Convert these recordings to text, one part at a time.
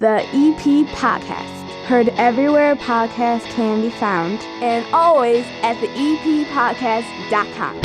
The EP Podcast. Heard everywhere podcasts can be found, and always at theeppodcast.com.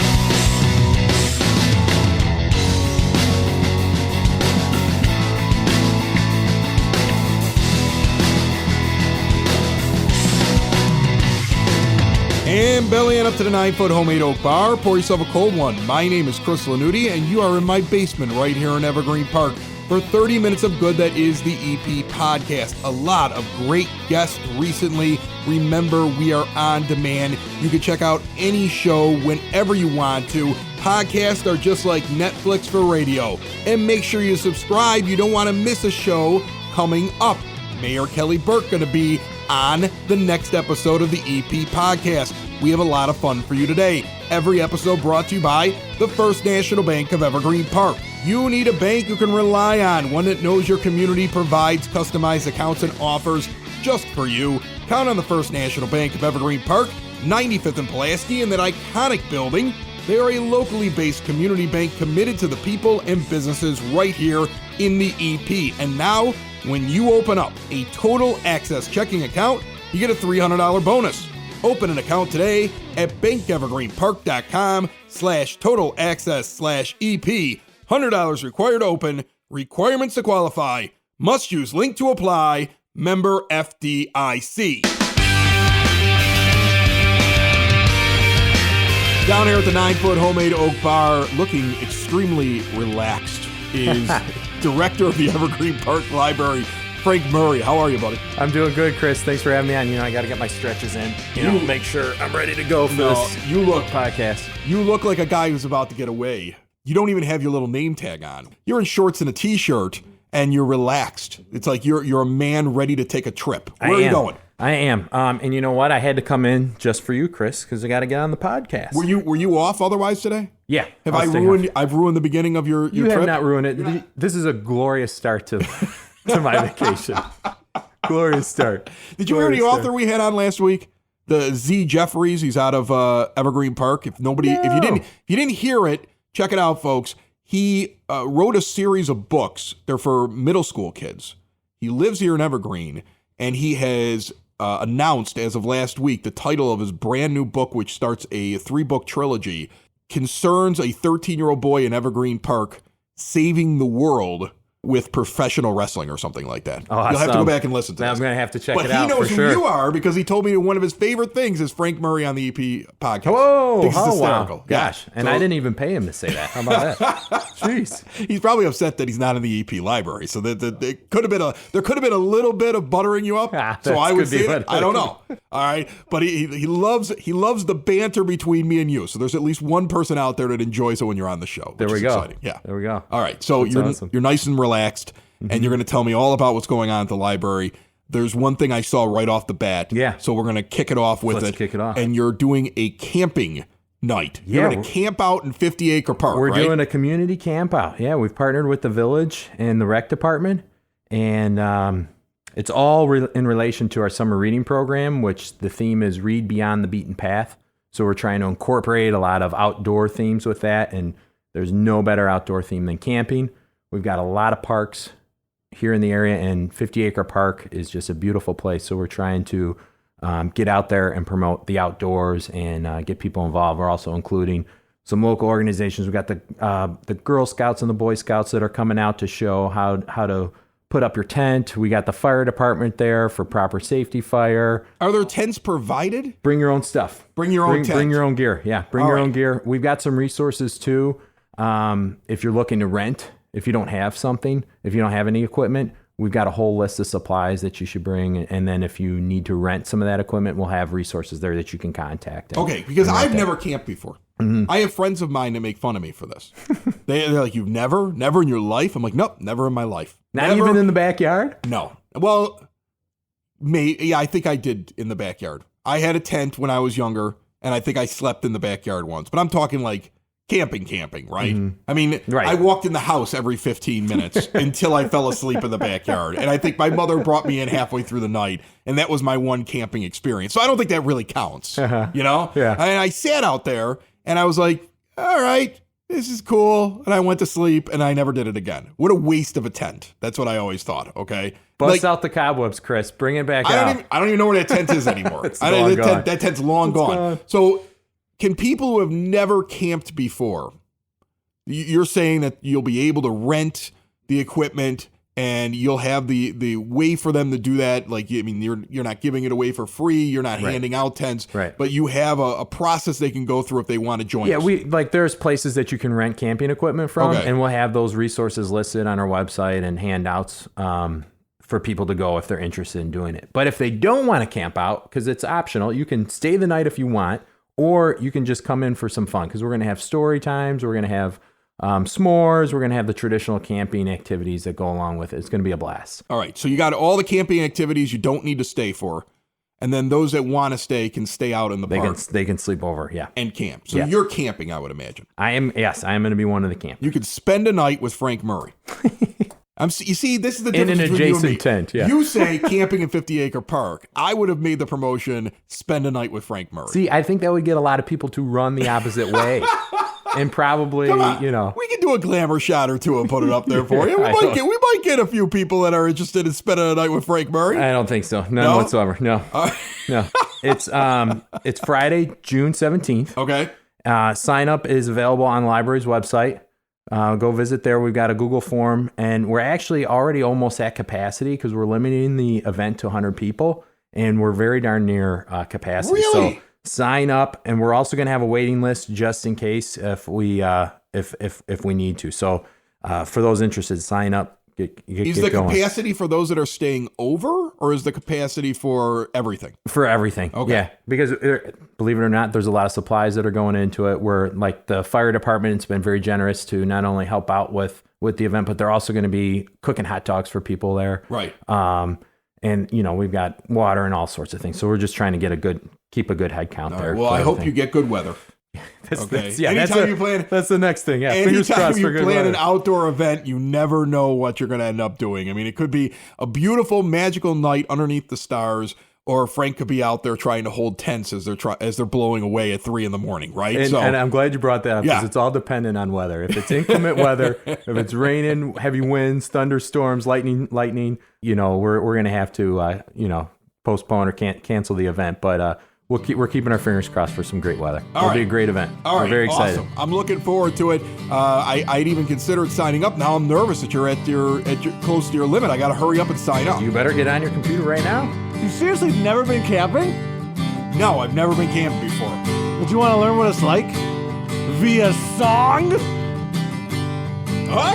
And bellying up to the 9-foot homemade oak bar, pour yourself a cold one. My name is Chris Lanuti, and you are in my basement right here in Evergreen Park for 30 minutes of good that is the EP Podcast. A lot of great guests recently. Remember, we are on demand. You can check out any show whenever you want to. Podcasts are just like Netflix for radio. And make sure you subscribe. You don't want to miss a show coming up. Mayor Kelly Burke going to be on the next episode of the EP Podcast. We have a lot of fun for you today. Every episode brought to you by the First National Bank of Evergreen Park. You need a bank you can rely on, one that knows your community, provides customized accounts and offers just for you. Count on the First National Bank of Evergreen Park, 95th and Pulaski, in that iconic building. They are a locally based community bank committed to the people and businesses right here in the EP. And now, when you open up a Total Access checking account, you get a $300 bonus. Open an account today at bankevergreenpark.com/Total Access/EP. $100 required to open. Requirements to qualify. Must use link to apply. Member FDIC. Down here at the 9-foot homemade oak bar, looking extremely relaxed, is Director of the Evergreen Park Library, Frank Murray. How are you, buddy? I'm doing good, Chris. Thanks for having me on. I got to get my stretches in, make sure I'm ready to go for this podcast. You look like a guy who's about to get away. You don't even have your little name tag on. You're in shorts and a t-shirt, and you're relaxed. It's like you're a man ready to take a trip. Where are you going? I am. And you know what? I had to come in just for you, Chris, because I got to get on the podcast. Were you off otherwise today? Yeah. I've ruined the beginning of your trip? You have not ruined it. This is a glorious start to my vacation. Glorious start. Did you hear the author we had on last week? The Z Jeffries. He's out of Evergreen Park. If you didn't hear it, check it out, folks. He wrote a series of books. They're for middle school kids. He lives here in Evergreen, and he has announced as of last week the title of his brand new book, which starts a 3-book trilogy, concerns a 13-year-old boy in Evergreen Park saving the world with professional wrestling or something like that. Oh, you'll have to go back and listen to that. I'm going to have to check it But out. he knows who you are because he told me one of his favorite things is Frank Murray on the EP Podcast. Whoa, Thinks it's hysterical. Wow. Gosh, and I didn't even pay him to say that. How about that? Jeez. He's probably upset that he's not in the EP library. So there could have been a little bit of buttering you up. So I would say I don't know. All right, but he loves the banter between me and you. So there's at least one person out there that enjoys it when you're on the show. There we go. Exciting. Yeah. There we go. All right. So Awesome. You're nice and relaxed. And you're going to tell me all about what's going on at the library. There's one thing I saw right off the bat. Yeah. So we're going to kick it off with Let's kick it off. And you're doing a camping night. Yeah, You're going to camp out in 50 Acre Park, We're right? doing a community camp out. Yeah, we've partnered with the village and the rec department. And it's all in relation to our summer reading program, which the theme is Read Beyond the Beaten Path. So we're trying to incorporate a lot of outdoor themes with that. And there's no better outdoor theme than camping. We've got a lot of parks here in the area, and 50 Acre Park is just a beautiful place. So we're trying to get out there and promote the outdoors and get people involved. We're also including some local organizations. We've got the Girl Scouts and the Boy Scouts that are coming out to show how to put up your tent. We got the fire department there for proper safety fire. Are there tents provided? Bring your own stuff. Bring your own tent. Bring your own gear. Yeah, bring your own gear. We've got some resources too. If you're looking to rent, if you don't have something, if you don't have any equipment, we've got a whole list of supplies that you should bring. And then if you need to rent some of that equipment, we'll have resources there that you can contact. Okay, because I've never camped before. Mm-hmm. I have friends of mine that make fun of me for this. They're like, you've never in your life? I'm like, nope, never in my life. Not even in the backyard? No. Well, I think I did in the backyard. I had a tent when I was younger, and I think I slept in the backyard once. But I'm talking like camping, right? Mm-hmm. I mean, right. I walked in the house every 15 minutes until I fell asleep in the backyard. And I think my mother brought me in halfway through the night, and that was my one camping experience. So I don't think that really counts, you know? Yeah. And I sat out there, and I was like, all right, this is cool. And I went to sleep and I never did it again. What a waste of a tent. That's what I always thought. Okay. Bust out the cobwebs, Chris. Bring it back out. I don't even know where that tent is anymore. That tent's long gone. So can people who have never camped before, you're saying that you'll be able to rent the equipment and you'll have the way for them to do that? Like, I mean, you're not giving it away for free. You're not handing out tents, but you have a process they can go through if they want to join us. Yeah, there's places that you can rent camping equipment from, and we'll have those resources listed on our website and handouts for people to go if they're interested in doing it. But if they don't want to camp out, because it's optional, you can stay the night if you want, or you can just come in for some fun, because we're going to have story times, we're going to have s'mores, we're going to have the traditional camping activities that go along with it. It's going to be a blast. All right, so you got all the camping activities you don't need to stay for, and then those that want to stay can stay out in the park. They can sleep over, and camp. So you're camping, I would imagine. I am going to be one of the campers. You could spend a night with Frank Murray. You see, this is the difference in an between adjacent tent. Yeah. You say camping in 50 Acre Park. I would have made the promotion, spend a night with Frank Murray. See, I think that would get a lot of people to run the opposite way. And probably, we can do a glamour shot or two and put it up there for you. We might get a few people that are interested in spending a night with Frank Murray. I don't think so. None whatsoever. No. No. It's Friday, June 17th. Okay. Sign up is available on the library's website. Go visit there. We've got a Google form, and we're actually already almost at capacity because we're limiting the event to 100 people, and we're very darn near capacity. Really? So sign up, and we're also going to have a waiting list just in case if we need to. So for those interested, sign up. Is the capacity for those that are staying over, or is the capacity for everything? For everything. Okay. Yeah, because believe it or not, there's a lot of supplies that are going into it. Where like the fire department's been very generous to not only help out with the event, but they're also going to be cooking hot dogs for people there. Right. And we've got water and all sorts of things. So we're just trying to keep a good head count there. Well, I hope you get good weather. Anytime you plan, that's the next thing. Yeah, anytime you plan an outdoor event, you never know what you're going to end up doing. I mean, it could be a beautiful, magical night underneath the stars, or Frank could be out there trying to hold tents as they're blowing away at 3 a.m, right? And I'm glad you brought that up because it's all dependent on weather. If it's inclement weather, if it's raining, heavy winds, thunderstorms, lightning, we're going to have to postpone or cancel the event, but. We're keeping our fingers crossed for some great weather. It'll be a great event. We're very excited. Awesome. I'm looking forward to it. I'd even considered signing up. Now I'm nervous that you're at your close to your limit. I got to hurry up and sign up. You better get on your computer right now. You seriously never been camping? No, I've never been camping before. But you want to learn what it's like? Via song?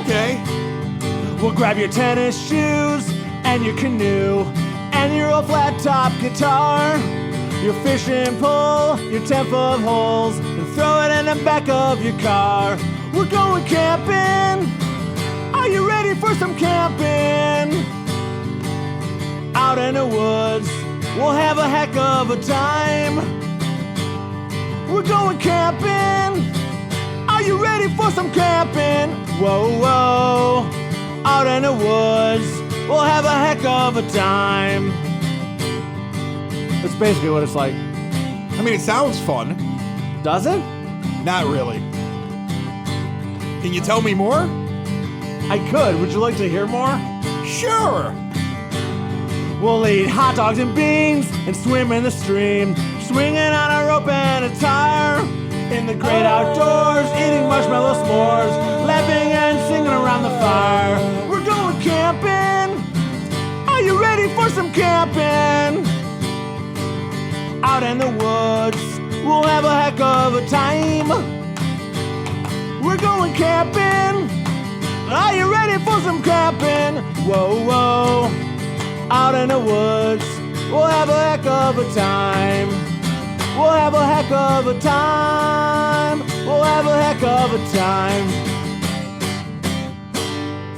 Okay. Well, grab your tennis shoes and your canoe and your old flat top guitar. Your fishing pole, your 10-foot holes, and throw it in the back of your car. We're going camping. Are you ready for some camping? Out in the woods, we'll have a heck of a time. We're going camping. Are you ready for some camping? Whoa, whoa. Out in the woods, we'll have a heck of a time. That's basically what it's like. I mean, it sounds fun. Does it? Not really. Can you tell me more? I could. Would you like to hear more? Sure. We'll eat hot dogs and beans and swim in the stream, swinging on a rope and a tire. In the great outdoors, eating marshmallow s'mores, laughing and singing around the fire. We're going camping. Are you ready for some camping? Out in the woods, we'll have a heck of a time. We're going camping. Are you ready for some camping? Whoa, whoa. Out in the woods, we'll have a heck of a time. We'll have a heck of a time. We'll have a heck of a time.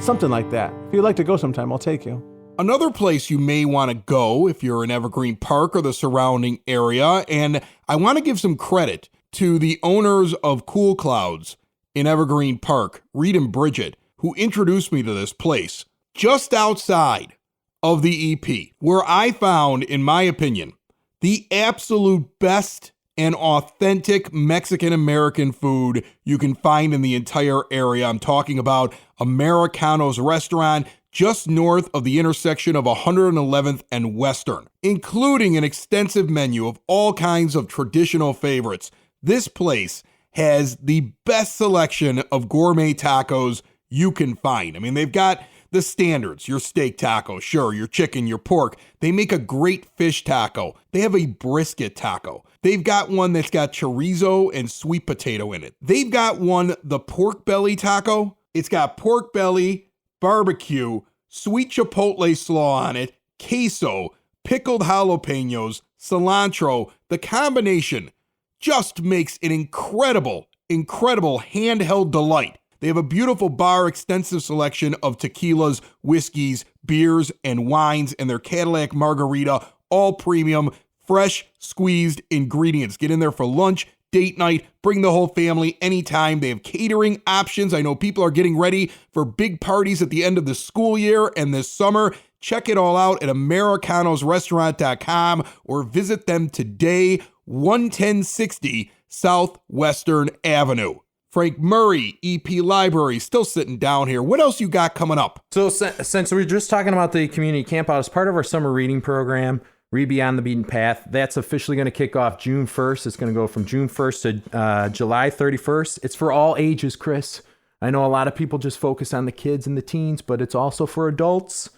Something like that. If you'd like to go sometime, I'll take you. Another place you may want to go if you're in Evergreen Park or the surrounding area, and I want to give some credit to the owners of Cool Clouds in Evergreen Park, Reed and Bridget, who introduced me to this place just outside of the EP, where I found, in my opinion, the absolute best and authentic Mexican-American food you can find in the entire area. I'm talking about Americano's Restaurant, just north of the intersection of 111th and Western, including an extensive menu of all kinds of traditional favorites. This place has the best selection of gourmet tacos you can find. I mean, they've got the standards, your steak taco, sure, your chicken, your pork. They make a great fish taco. They have a brisket taco. They've got one that's got chorizo and sweet potato in it. They've got one, the pork belly taco. It's got pork belly, barbecue, sweet chipotle slaw on it, queso, pickled jalapenos, cilantro. The combination just makes an incredible handheld delight. They have a beautiful bar, extensive selection of tequilas, whiskeys, beers, and wines, and their Cadillac margarita, all premium, fresh, squeezed ingredients. Get in there for lunch, date night, bring the whole family anytime. They have catering options. I know people are getting ready for big parties at the end of the school year and this summer. Check it all out at americanosrestaurant.com or visit them today, 11060 Southwestern Avenue. Frank Murray, EP Library, still sitting down here. What else you got coming up? So since we were just talking about the community campout, as part of our summer reading program, Read Beyond the Beaten Path, that's officially going to kick off June 1st. It's going to go from June 1st to July 31st. It's for all ages, Chris. I know a lot of people just focus on the kids and the teens, but it's also for adults.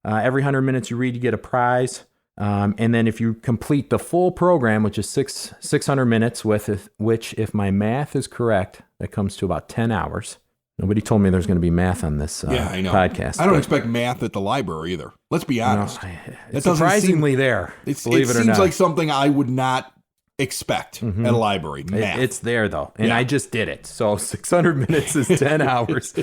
Every 100 minutes you read, you get a prize. And then if you complete the full program, which is 600 minutes, which, if my math is correct, that comes to about 10 hours. Nobody told me there's going to be math on this I know. podcast. I don't expect math at the library either. Let's be honest. It's surprisingly there, believe it or not. It seems like something I would not expect at a library. Math. It's there, though. And I just did it. So 600 minutes is 10 hours.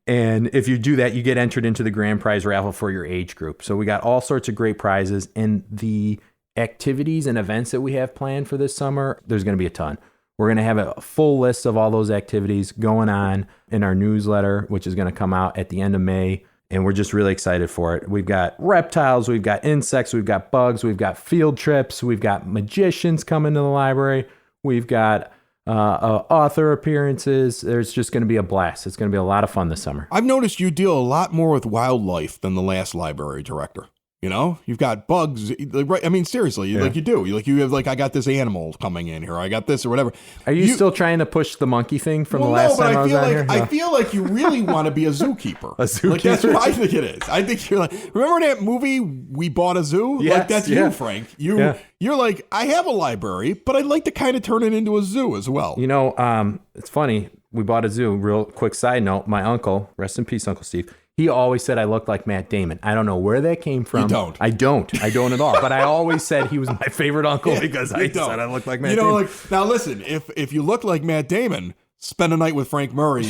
And if you do that, you get entered into the grand prize raffle for your age group. So we got all sorts of great prizes. And the activities and events that we have planned for this summer, there's going to be a ton. We're going to have a full list of all those activities going on in our newsletter, which is going to come out at the end of May. And we're just really excited for it. We've got reptiles, we've got insects, we've got bugs, we've got field trips, we've got magicians coming to the library, we've got author appearances. There's just going to be a blast. It's going to be a lot of fun this summer. I've noticed you deal a lot more with wildlife than the last library director. You know, you've got bugs. Right? I mean, seriously, you do. You have I got this animal coming in here. I got this or whatever. Are you still trying to push the monkey thing from the last time I was on here? I feel like you really want to be a zookeeper. A zookeeper? That's what I think it is. I think you're remember that movie, We Bought a Zoo? Yes, that's you, Frank. You're like, I have a library, but I'd like to kind of turn it into a zoo as well. You know, it's funny. We bought a zoo. Real quick side note. My uncle, rest in peace, Uncle Steve, he always said I looked like Matt Damon. I don't know where that came from. You don't. I don't at all. But I always said he was my favorite uncle because I said I looked like Matt Damon. Now listen, if you look like Matt Damon, spend a night with Frank Murray.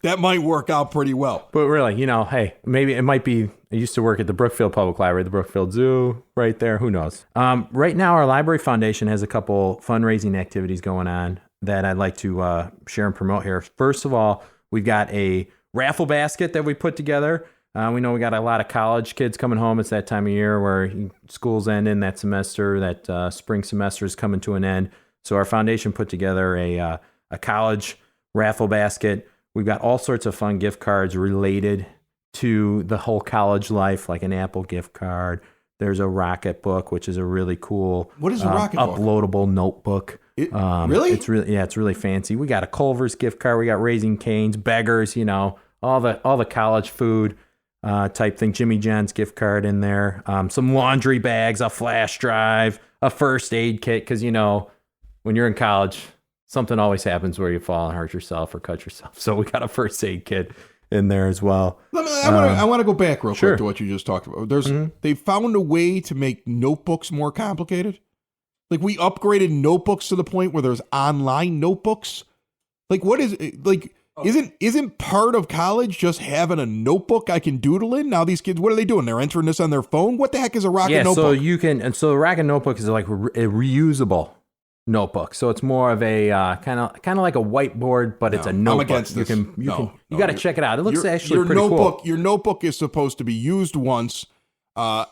That might work out pretty well. But really, hey, maybe it might be. I used to work at the Brookfield Public Library, the Brookfield Zoo, right there. Who knows? Right now, our Library Foundation has a couple fundraising activities going on that I'd like to share and promote here. First of all, we've got a raffle basket that we put together. We know we got a lot of college kids coming home. It's that time of year where school's ending that semester, that spring semester is coming to an end. So our foundation put together a college raffle basket. We've got all sorts of fun gift cards related to the whole college life, like an Apple gift card. There's a Rocket book, which is a really cool what is a Rocket uploadable notebook. Really? It's really fancy. We got a Culver's gift card. We got Raising Cane's, Beggars, all the college food type thing. Jimmy John's gift card in there. Some laundry bags, a flash drive, a first aid kit. Because when you're in college, something always happens where you fall and hurt yourself or cut yourself. So we got a first aid kit in there as well. I want to go back real quick to what you just talked about. They found a way to make notebooks more complicated. Like we upgraded notebooks to the point where there's online notebooks. Like what is like? Isn't part of college just having a notebook I can doodle in? Now these kids, what are they doing? They're entering this on their phone. What the heck is a Rocket notebook? So the Rocket notebook is like a reusable notebook. So it's more of a kind of like a whiteboard, but it's a notebook. I'm against this. You got to check it out. It looks actually pretty cool. Your notebook is supposed to be used once.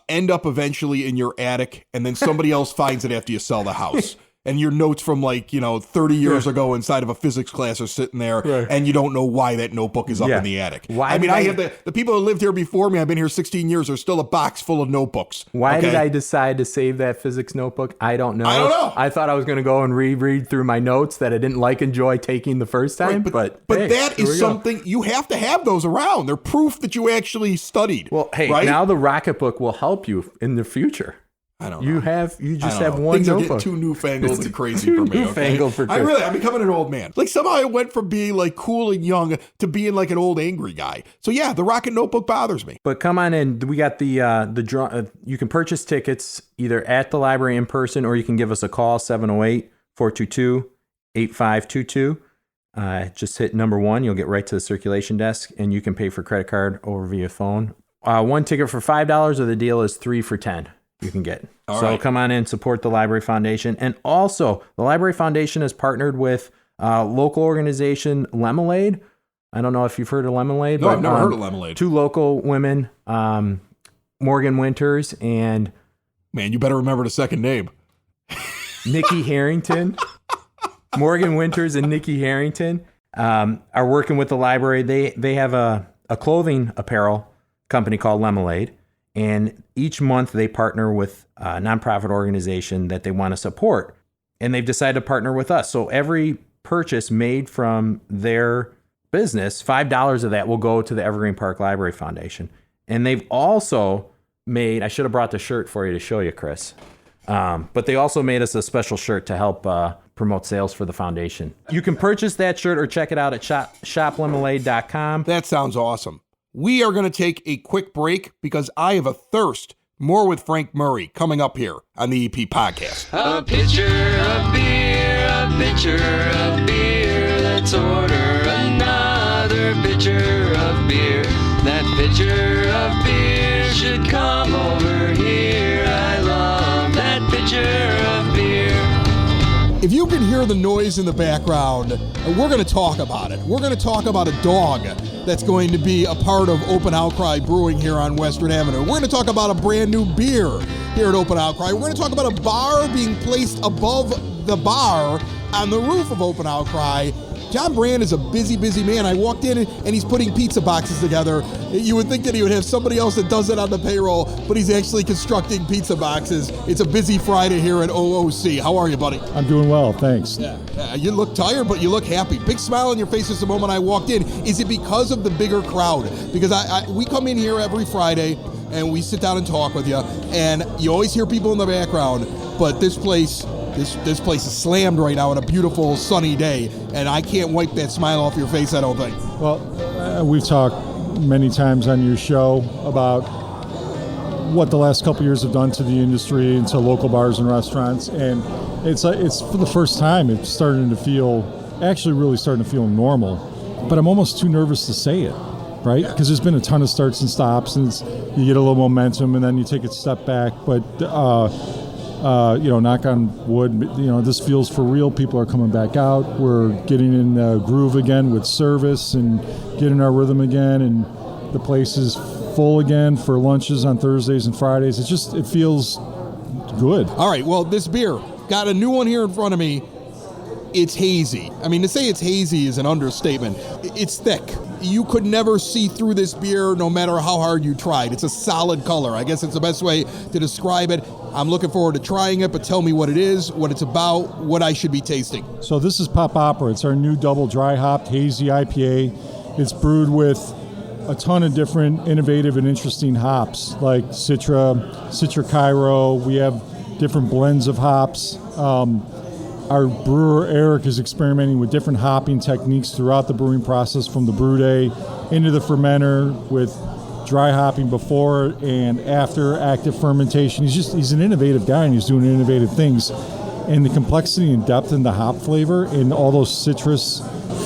End up eventually in your attic, and then somebody else finds it after you sell the house. and your notes from 30 years ago inside of a physics class are sitting there, and you don't know why that notebook is up in the attic. I have the people who lived here before me, I've been here 16 years, there's still a box full of notebooks. Why did I decide to save that physics notebook? I don't know. I thought I was going to go and reread through my notes that I didn't enjoy taking the first time. But that is something, you have to have those around. They're proof that you actually studied. Well, hey, now the Rocket Book will help you in the future. I don't know. You just have one Things notebook. Are getting too newfangled and crazy for me. Newfangled for Chris. I'm becoming an old man. Somehow I went from being cool and young to being an old angry guy. So yeah, the Rocket Notebook bothers me. But come on in. We got the draw. You can purchase tickets either at the library in person, or you can give us a call, 708-422-8522. Just hit number 1. You'll get right to the circulation desk, and you can pay for credit card or via phone. One ticket for $5, or the deal is 3 for $10. You can get. Come on in, support the Library Foundation. And also, the Library Foundation has partnered with local organization Lemonade. I don't know if you've heard of Lemonade. No, I've never heard of Lemonade. 2 local women, Morgan Winters and... Man, you better remember the second name. Nikki Harrington. Morgan Winters and Nikki Harrington are working with the library. They have a clothing apparel company called Lemonade. And each month they partner with a nonprofit organization that they want to support. And they've decided to partner with us. So every purchase made from their business, $5 of that will go to the Evergreen Park Library Foundation. And they've also made, I should have brought the shirt for you to show you, Chris. But they also made us a special shirt to help promote sales for the foundation. You can purchase that shirt or check it out at shoplemonade.com. That sounds awesome. We are going to take a quick break because I have a thirst. More with Frank Murray coming up here on the EP Podcast. A pitcher of beer, a pitcher of beer. Let's order another pitcher of beer. That pitcher of beer should come over here. I love that pitcher of beer. If you can hear the noise in the background, we're going to talk about it. We're going to talk about a dog that's going to be a part of Open Outcry Brewing here on Western Avenue. We're going to talk about a brand new beer here at Open Outcry. We're going to talk about a bar being placed above the bar on the roof of Open Outcry. John Brand is a busy, busy man. I walked in and he's putting pizza boxes together. You would think that he would have somebody else that does it on the payroll, but he's actually constructing pizza boxes. It's a busy Friday here at OOC. How are you, buddy? I'm doing well, thanks. Yeah. You look tired, but you look happy. Big smile on your face just the moment I walked in. Is it because of the bigger crowd? Because we come in here every Friday and we sit down and talk with you, and you always hear people in the background, but this place is slammed right now on a beautiful sunny day, and I can't wipe that smile off your face, I don't think. Well, we've talked many times on your show about what the last couple years have done to the industry and to local bars and restaurants, and it's for the first time it's starting to feel normal, but I'm almost too nervous to say it, right? Because there's been a ton of starts and stops, and you get a little momentum and then you take a step back, but knock on wood, this feels for real. People are coming back out. We're getting in the groove again with service and getting our rhythm again. And the place is full again for lunches on Thursdays and Fridays. It feels good. All right. Well, this beer, got a new one here in front of me. It's hazy. I mean, to say it's hazy is an understatement. It's thick. You could never see through this beer no matter how hard you tried. It's a solid color. I guess it's the best way to describe it. I'm looking forward to trying it, but tell me what it is, what it's about, what I should be tasting. So this is Pop Opera. It's our new double dry hopped hazy IPA. It's brewed with a ton of different innovative and interesting hops like Citra Cairo. We have different blends of hops. Our brewer, Eric, is experimenting with different hopping techniques throughout the brewing process, from the brew day into the fermenter, with dry hopping before and after active fermentation. He's an innovative guy, and he's doing innovative things. And the complexity and depth in the hop flavor and all those citrus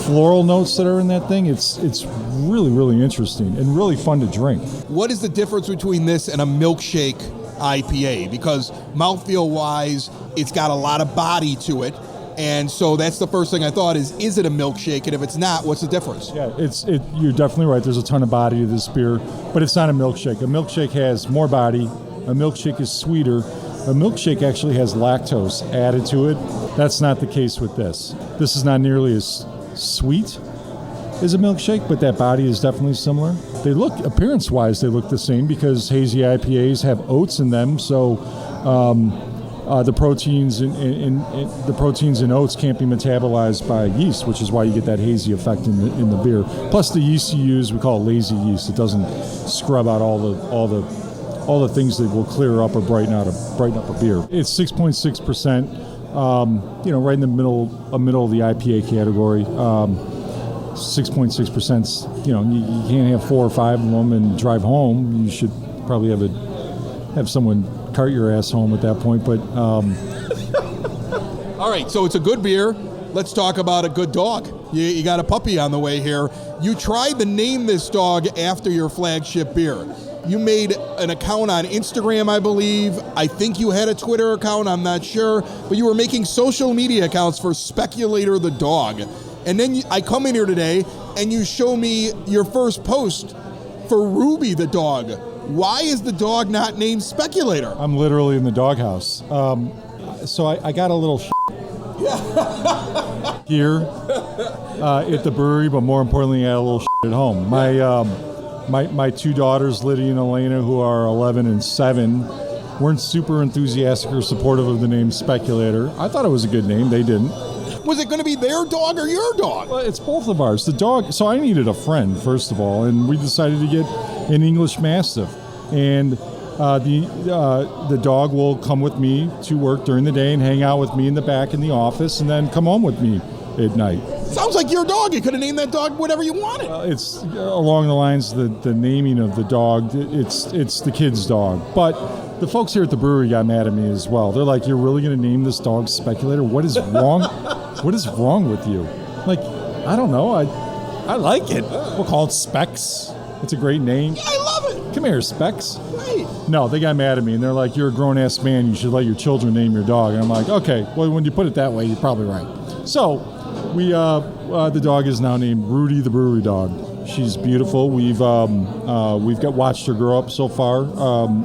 floral notes that are in that thing, it's really, really interesting and really fun to drink. What is the difference between this and a milkshake IPA? Because mouthfeel-wise, it's got a lot of body to it, and so that's the first thing I thought is it a milkshake? And if it's not, what's the difference? Yeah, you're definitely right. There's a ton of body to this beer, but it's not a milkshake. A milkshake has more body. A milkshake is sweeter. a milkshake actually has lactose added to it. That's not the case with this. This is not nearly as sweet as a milkshake, but that body is definitely similar. They look, appearance-wise, they look the same because hazy IPAs have oats in them, so the proteins in oats can't be metabolized by yeast, which is why you get that hazy effect in the beer. Plus, the yeast you use, we call it lazy yeast. It doesn't scrub out all the things that will clear up or brighten up a beer. It's 6.6%. Right in the middle of the IPA category. 6.6%. You can't have 4 or 5 of them and drive home. You should probably have someone cart your ass home at that point. But all right, so it's a good beer. Let's talk about a good dog. You got a puppy on the way here. You tried to name this dog after your flagship beer. You made an account on Instagram, I believe. I think you had a Twitter account, I'm not sure. But you were making social media accounts for Speculator the dog. And then I come in here today, and you show me your first post for Ruby the dog. Why is the dog not named Speculator? I'm literally in the doghouse. So I got a little here at the brewery, but more importantly, I had a little at home. My 2 daughters, Lydia and Elena, who are 11 and 7, weren't super enthusiastic or supportive of the name Speculator. I thought it was a good name. They didn't. Was it going to be their dog or your dog? Well, it's both of ours. The dog. So I needed a friend, first of all, and we decided to get an English Mastiff. And the dog will come with me to work during the day and hang out with me in the back in the office, and then come home with me at night. Sounds like your dog. You could have named that dog whatever you wanted. It's along the lines of the naming of the dog. It's the kid's dog. But the folks here at the brewery got mad at me as well. They're like, "You're really going to name this dog Speculator? What is wrong? What is wrong with you?" Like, I don't know. I like it. We'll call it Specs. It's a great name. I love it. Come here, Specs. Right. No, they got mad at me, and they're like, "You're a grown-ass man. You should let your children name your dog." And I'm like, "Okay, well, when you put it that way, you're probably right." So the dog is now named Rudy the brewery dog. She's beautiful. We've watched her grow up so far.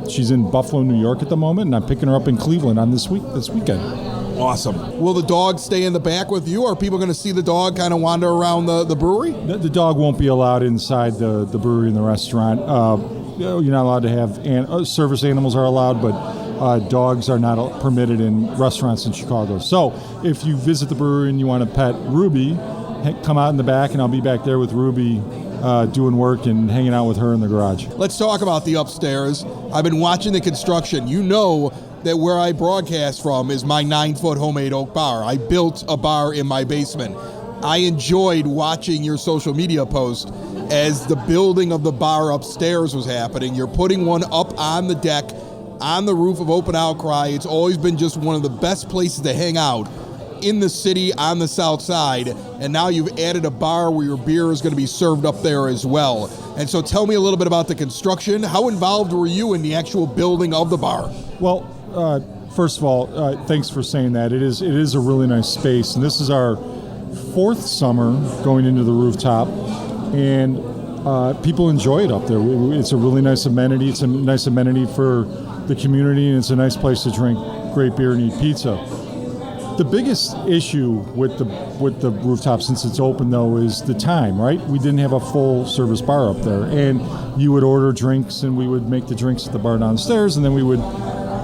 She's in Buffalo, New York at the moment, and I'm picking her up in Cleveland on this weekend. Awesome. Will the dog stay in the back with you? Are people going to see the dog kind of wander around the brewery? The dog won't be allowed inside the brewery and the restaurant. You're not allowed to have service animals are allowed, but dogs are not permitted in restaurants in Chicago. So if you visit the brewery and you want to pet Ruby, come out in the back, and I'll be back there with Ruby doing work and hanging out with her in the garage. Let's talk about the upstairs. I've been watching the construction. You know that where I broadcast from is my 9-foot homemade oak bar. I built a bar in my basement. I enjoyed watching your social media post as the building of the bar upstairs was happening. You're putting one up on the deck, on the roof of Open Outcry. It's always been just one of the best places to hang out in the city on the south side, and now you've added a bar where your beer is going to be served up there as well. And so tell me a little bit about the construction. How involved were you in the actual building of the bar? Well, first of all, thanks for saying that. It is a really nice space, and this is our 4th summer going into the rooftop, and people enjoy it up there. It's a really nice amenity. It's a nice amenity for the community, and it's a nice place to drink great beer and eat pizza. The biggest issue with the rooftop, since it's open, though, is the time, right? We didn't have a full service bar up there, and you would order drinks, and we would make the drinks at the bar downstairs, and then we would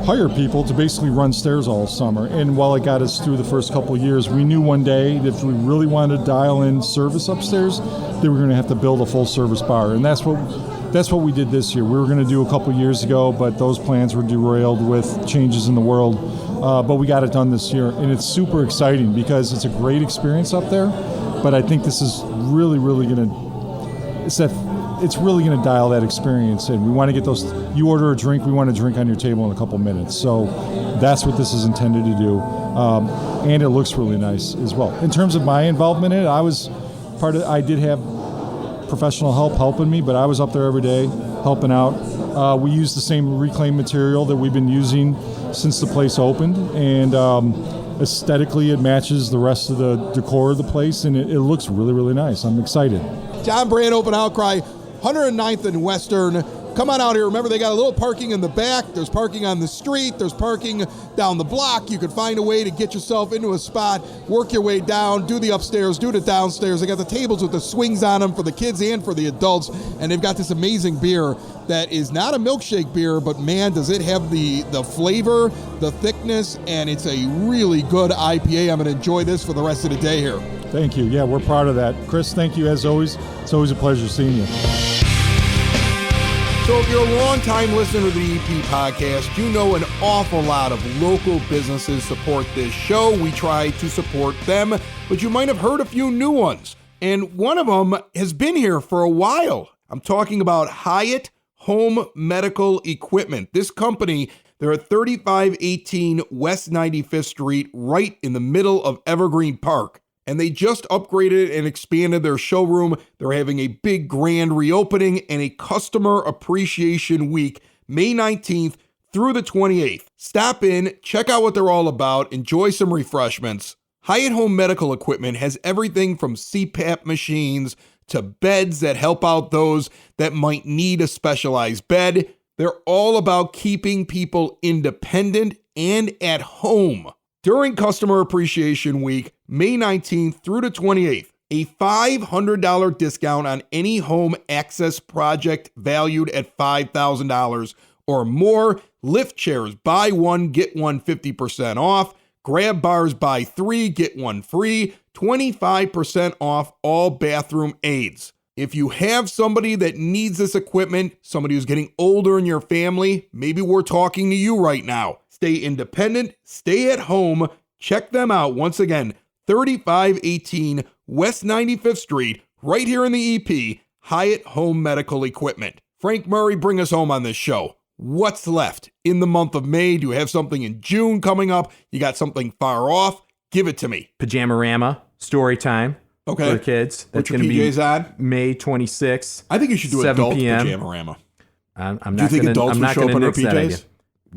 hire people to basically run stairs all summer. And while it got us through the first couple of years, we knew one day that if we really wanted to dial in service upstairs, they were going to have to build a full service bar, and that's what we did this year. We were going to do a couple of years ago, but those plans were derailed with changes in the world. But we got it done this year, and it's super exciting because it's a great experience up there. But I think this is really, really going to dial that experience in. We want to get those. You order a drink, we want a drink on your table in a couple minutes. So that's what this is intended to do, and it looks really nice as well. In terms of my involvement in it, I did have professional help helping me, but I was up there every day helping out. We use the same reclaimed material that we've been using since the place opened, and aesthetically it matches the rest of the decor of the place, and it looks really, really nice. I'm excited. John Brand, Open Outcry, 109th and Western. come on out here. Remember, they got a little parking in the back. There's parking on the street. There's parking down the block. You could find a way to get yourself into a spot, work your way down, do the upstairs, do the downstairs. They got the tables with the swings on them for the kids and for the adults, and they've got this amazing beer that is not a milkshake beer, but man, does it have the flavor, the thickness, and it's a really good IPA. I'm going to enjoy this for the rest of the day here. Thank you. Yeah, we're proud of that. Chris, thank you as always. It's always a pleasure seeing you. So if you're a long-time listener to the EP podcast, you know an awful lot of local businesses support this show. We try to support them, but you might have heard a few new ones. And one of them has been here for a while. I'm talking about Hyatt Home Medical Equipment. This company, they're at 3518 West 95th Street, right in the middle of Evergreen Park. And they just upgraded and expanded their showroom. They're having a big grand reopening and a customer appreciation week, May 19th through the 28th. Stop in, check out what they're all about, enjoy some refreshments. Hyatt Home Medical Equipment has everything from CPAP machines to beds that help out those that might need a specialized bed. They're all about keeping people independent and at home. During Customer Appreciation Week, May 19th through the 28th, a $500 discount on any home access project valued at $5,000 or more. Lift chairs, buy one, get one 50% off. Grab bars, buy three, get one free. 25% off all bathroom aids. If you have somebody that needs this equipment, somebody who's getting older in your family, maybe we're talking to you right now. Stay independent, stay at home. Check them out once again, 3518 West 95th Street, right here in the EP, Hyatt Home Medical Equipment. Frank Murray, bring us home on this show. What's left in the month of May? Do you have something in June coming up? You got something far off? Give it to me. Pajama-rama, story time. Okay. For the kids. That's going to be on? May 26th. I think you should do 7 adult p.m. pajama-rama. Do you think adults would show up in their PJs?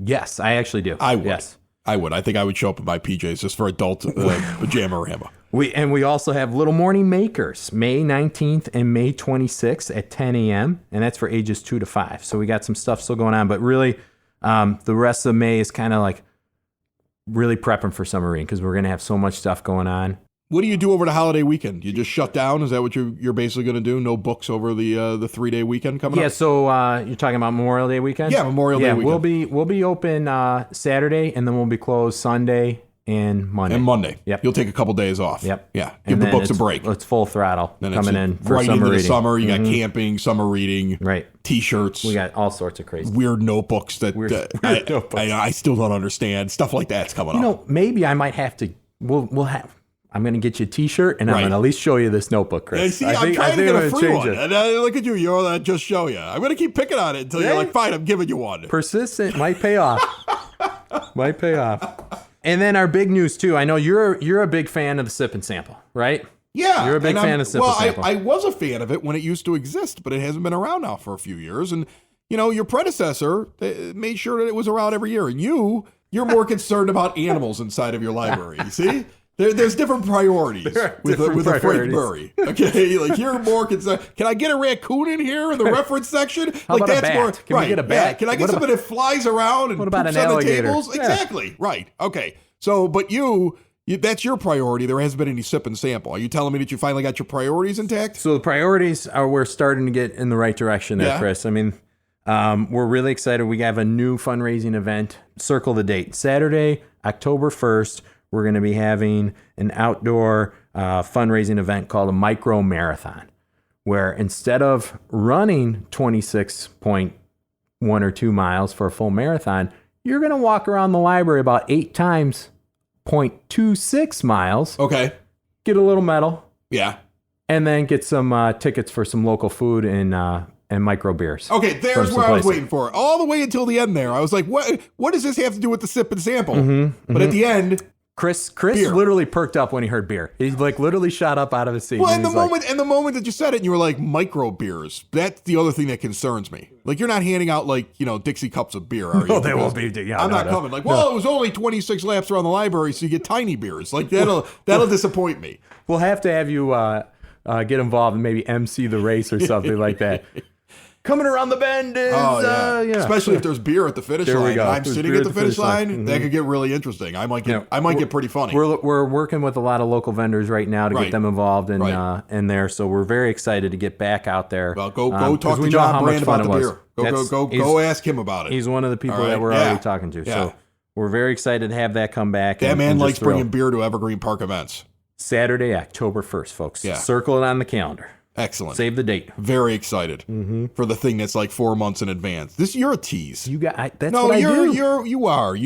Yes, I actually do. I would. Yes. I would. I think I would show up in my PJs just for adult pajama-rama. We also have Little Morning Makers, May 19th and May 26th at 10 a.m., and that's for ages 2 to 5. So we got some stuff still going on, but really the rest of May is kind of like really prepping for summer reading because we're going to have so much stuff going on. What do you do over the holiday weekend? You just shut down? Is that what you're basically going to do? No books over the 3-day weekend coming up? Yeah, so you're talking about Memorial Day weekend? Yeah, Memorial Day weekend. We'll be open Saturday, and then we'll be closed Sunday and Monday. Yep. You'll take a couple days off. Yep. Yeah. Give the books a break. It's full throttle then coming in for right summer into the reading. summer. You got camping, summer reading, right? T-shirts. We got all sorts of crazy weird notebooks that weird notebooks. I still don't understand. Stuff like that's coming up. Maybe I might have to. We'll have. I'm going to get you a T-shirt, and I'm going to at least show you this notebook, Chris. See, I'm trying to get a free one. And look at you. You're all that just show you. I'm going to keep picking on it until you're like, fine, I'm giving you one. Persistent might pay off. Might pay off. And then our big news, too. I know you're a big fan of the Sip and Sample, right? Yeah. You're a big fan of Sip and Sample. I was a fan of it when it used to exist, but it hasn't been around now for a few years. And, your predecessor made sure that it was around every year. And you're more concerned about animals inside of your library, you see? There's different priorities with a Frank Murray. Okay, like you're more concerned. Can I get a raccoon in here in the reference section? How about a bat? Can we get a bat? Yeah. Can I get something that flies around and what about poops an on alligator? the tables? Yeah. Exactly. Right. Okay. So, but you that's your priority. There hasn't been any Sip and Sample. Are you telling me that you finally got your priorities intact? So the priorities we're starting to get in the right direction there, Chris. I mean, we're really excited. We have a new fundraising event. Circle the date. Saturday, October 1st. We're going to be having an outdoor fundraising event called a micro marathon, where instead of running 26.1 or 2 miles for a full marathon, you're going to walk around the library about 8 times 0.26 miles. Okay. Get a little medal. Yeah. And then get some tickets for some local food and micro beers. Okay, there's where I was waiting for. All the way until the end there. I was like, what does this have to do with the Sip and Sample? But at the end... Chris beer. Literally perked up when he heard beer. He literally shot up out of his seat. Well, the moment that you said it and you were like micro beers, that's the other thing that concerns me. Like you're not handing out Dixie cups of beer, are you? No, they won't be. Yeah, I'm not coming. It was only 26 laps around the library, so you get tiny beers. Like that'll disappoint me. We'll have to have you get involved and maybe MC the race or something like that. coming around the bend is, Especially if there's beer at the finish There we line. go. And I'm There's sitting beer at the finish line. That Mhm. could get really interesting. I might get pretty funny. We're working with a lot of local vendors right now to Right. get them involved in Right. in there. So we're very excited to get back out there. Well, go 'cause talk we to know how John much Brand fun about the it was. beer. Go ask him about it. He's one of the people All right. that we're Yeah. already talking to. Yeah. So we're very excited to have that come back. That and man just likes throw. bringing beer to Evergreen Park events. Saturday, October 1st, folks. Yeah. Circle it on the calendar. Excellent. Save the date. Very excited for the thing that's like 4 months in advance. You're a tease. You got that's No, what I do. you are.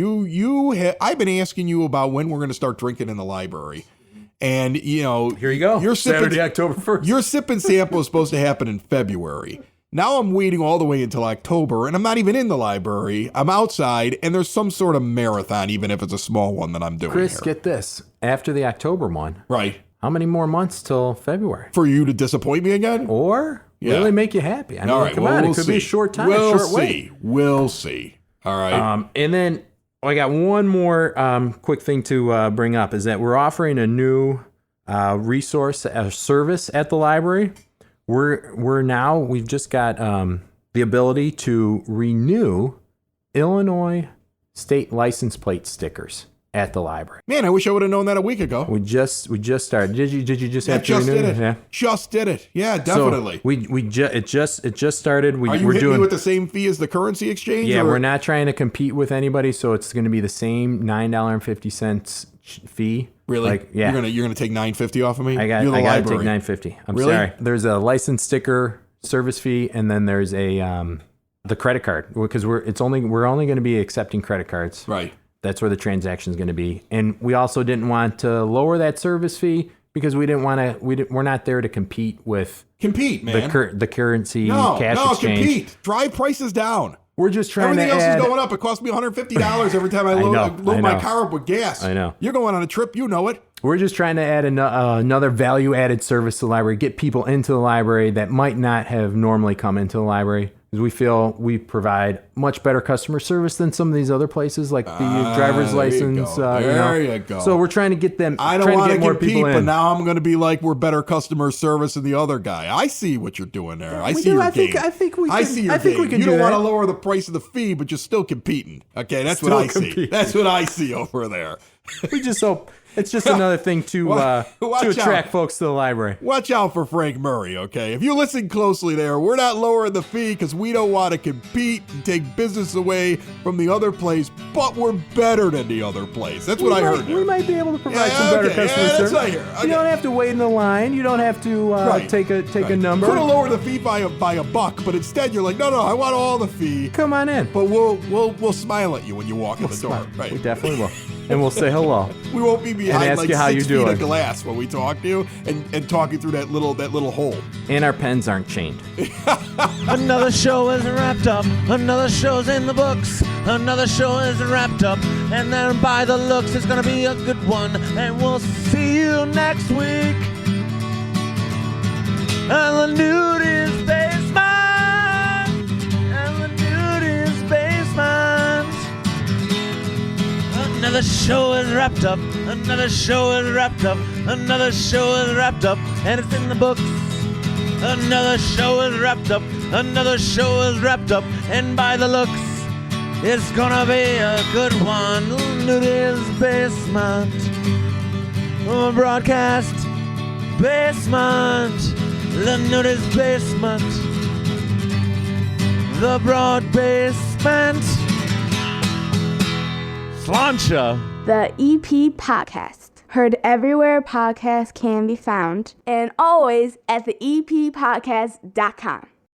I've been asking you about when we're going to start drinking in the library. And, Here you go. Your Saturday, October 1st. Your sip and sample is supposed to happen in February. Now I'm waiting all the way until October, and I'm not even in the library. I'm outside, and there's some sort of marathon, even if it's a small one that I'm doing Chris, here. get this. After the October one, Right. how many more months till February? For you to disappoint me again? Or Yeah. really make you happy? I mean, All right, come well, on. we'll It could see. be a short time, We'll a short see. wait. We'll see. All right. And then I got one more quick thing to bring up is that we're offering a new resource, a service at the library. We've just got the ability to renew Illinois state license plate stickers at the library. Man, I wish I would have known that a week ago. We just started. Did you just have to just renew? did it. Yeah. Just did it. Yeah, definitely. So it just started. Are you hitting me with the same fee as the currency exchange? Yeah, or? we're not trying to compete with anybody, so it's going to be the same $9.50 fee. Really? Like, yeah. You're gonna take $9.50 off of me? I got to take $9.50. I'm Really? sorry. There's a license sticker service fee, and then there's a the credit card, because we're only going to be accepting credit cards. Right. That's where the transaction is going to be, and we also didn't want to lower that service fee because we didn't want to. We're not there to compete with man. the currency cash exchange. Compete. Drive prices down. We're just trying Everything to else add, is going up. It costs me $150 every time I load my know. car up with gas. I know. You're going on a trip. You know it. We're just trying to add another value-added service to the library, get people into the library that might not have normally come into the library, because we feel we provide much better customer service than some of these other places, like the driver's license. There you go. So we're trying to get them. I don't want to more compete, people in. but now I'm going to be like, we're better customer service than the other guy. I see what you're doing there. I see your game. I think we I can. see your I think game. we can You do don't want that. to lower the price of the fee, but you're still competing. Okay, that's Still what I competing. see. That's what I see over there. We just hope it's just another thing to Watch attract out. folks to the library. Watch out for Frank Murray, okay? If you listen closely there, we're not lowering the fee because we don't want to compete and take business away from the other place, but we're better than the other place. That's what I heard there. We might be able to provide Yeah, some better okay. customer Yeah, that's service. what I hear. Okay. You don't have to wait in the line. You don't have to Right. take a number. Could have lowered the fee by a buck, but instead you're like, no, I want all the fee. Come on in. But we'll smile at you when you walk in the door. Right. We definitely will. And we'll say hello. We won't be behind ask like you how 6 you feet doing. of glass when we talk to you and talk you through that little hole. And our pens aren't chained. Another show is wrapped up. Another show's in the books. Another show is wrapped up. And then by the looks, it's gonna be a good one. And we'll see you next week. And the nude is basement. And the nude is basement. Another show is wrapped up. Another show is wrapped up. Another show is wrapped up. And it's in the books. Another show is wrapped up. Another show is wrapped up. And by the looks, it's gonna be a good one. Nudie's Basement. Broadcast Basement. The Nudie's Basement. The Broad Basement. Slancha. The EP Podcast. Heard everywhere podcasts can be found, and always at the eppodcast.com.